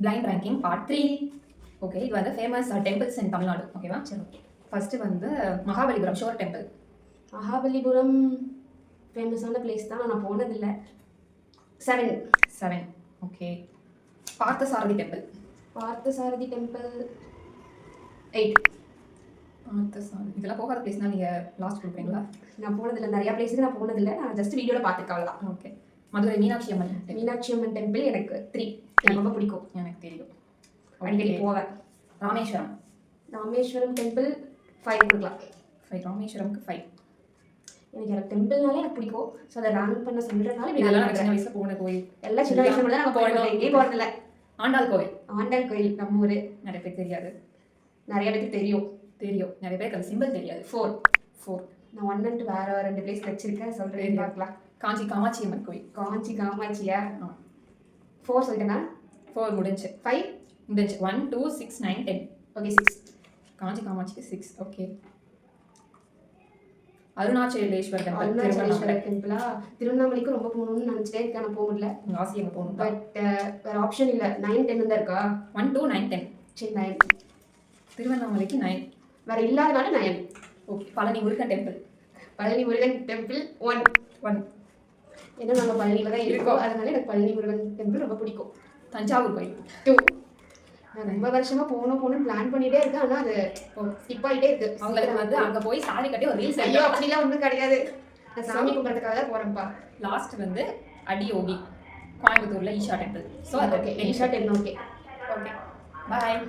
Blind ranking part 3. Okay, இது வந்து famous temples இன் தமிழ்நாடு. ஓகேவா? சரி, ஓகே. ஃபர்ஸ்ட் வந்து மகாபலிபுரம் ஷோர் டெம்பிள். மகாபலிபுரம் ஃபேமஸான பிளேஸ் தான், நான் போனதில்லை. 7. Okay. Parthasarathy temple. Parthasarathy temple 8. Parthasarathy இதெல்லாம் போகாத பிளேஸ்னால் நீங்கள் லாஸ்ட் கொடுக்குறீங்களா? நான் போனதில்லை, நிறையா பிளேஸுக்கு நான் போனதில்லை, நான் ஜஸ்ட் வீடியோவில் பார்த்துருக்கேன் அவ்வளோதான். ஓகே. மதுரை மீனாட்சி அம்மன். மீனாட்சி அம்மன் டெம்பிள் எனக்கு 3. எனக்கு ரொம்ப பிடிக்கும், எனக்கு தெரியும், அடிக்கடி போவேன். ராமேஸ்வரம். ராமேஸ்வரம் டெம்பிள் 5 கொடுக்கலாம். 5. ராமேஸ்வரம்க்கு 5. எனக்கு டெம்பிள்னாலே எனக்கு பிடிக்கும். ஸோ அதை ரன் பண்ண சொல்கிறதுனால இதெல்லாம் சின்ன வயசில் போன கோயில். எல்லாம் சின்ன வயசுல தான் நாங்கள் போகிறோம், எங்கேயும் போகிறதில்ல. ஆண்டாள் கோவில். ஆண்டாள் கோயில் நம்ம ஊர். நிறைய பேர் தெரியாது, நிறைய பேருக்கு தெரியும். நிறைய பேருக்கு அது சிம்பிள் தெரியாது. 4. நான் 1 and 2 வேறு 2 பிளேஸ் வச்சிருக்கேன், சொல்கிறேன் பார்க்கலாம். காஞ்சி காமாட்சி அம்மன் கோயில். காஞ்சி காமாட்சியா? 4 சொல்லிட்டேன்னா 4 முடிஞ்சு. 5 முடிஞ்சு. 1, 2, 6, 9, 10. ஓகே, 6. காஞ்சி காமாட்சிக்கு 6. ஓகே. அருணாச்சலேஸ்வர் டெம்பிள். அருணாச்சலேஸ்வரர் டெம்பிளா? திருவண்ணாமலைக்கு ரொம்ப போகணும்னு நினச்சிட்டே இருக்கேன், நான் போக முடியல. ஆசை எங்கே போகணும், பட் வேறு ஆப்ஷன் இல்லை. 9, 10 தான் இருக்கா? 1, 2, 9, 10. சரி, 9. திருவண்ணாமலைக்கு 9. வேறு இல்லாதனால 9. Okay. Palani Murugan temple. Palani Murugan temple 1. ஏன்னா நாங்கள் பழனியில் தான் இருக்கோம், அதனால எனக்கு பழனி முருகன் டெம்பிள் ரொம்ப பிடிக்கும். தஞ்சாவூர் கோயில் 2. நான் ரொம்ப வருஷமாக போகணும்னு பிளான் பண்ணிகிட்டே இருக்கேன், ஆனால் அது ஸ்கிப் ஆகிட்டே இருக்கு. அவங்களுக்கு வந்து அங்கே போய் சாரி கட்டி ஒரு ரீல்ஸ். ஐயோ, அப்படிலாம் ஒன்றும் கிடையாது, நான் சாமி கும்பிட்றதுக்காக தான் போகிறேன்ப்பா. லாஸ்ட் வந்து அடியோகி கோயம்புத்தூரில் Isha temple. So okay, Isha temple. Okay, okay, பாய்.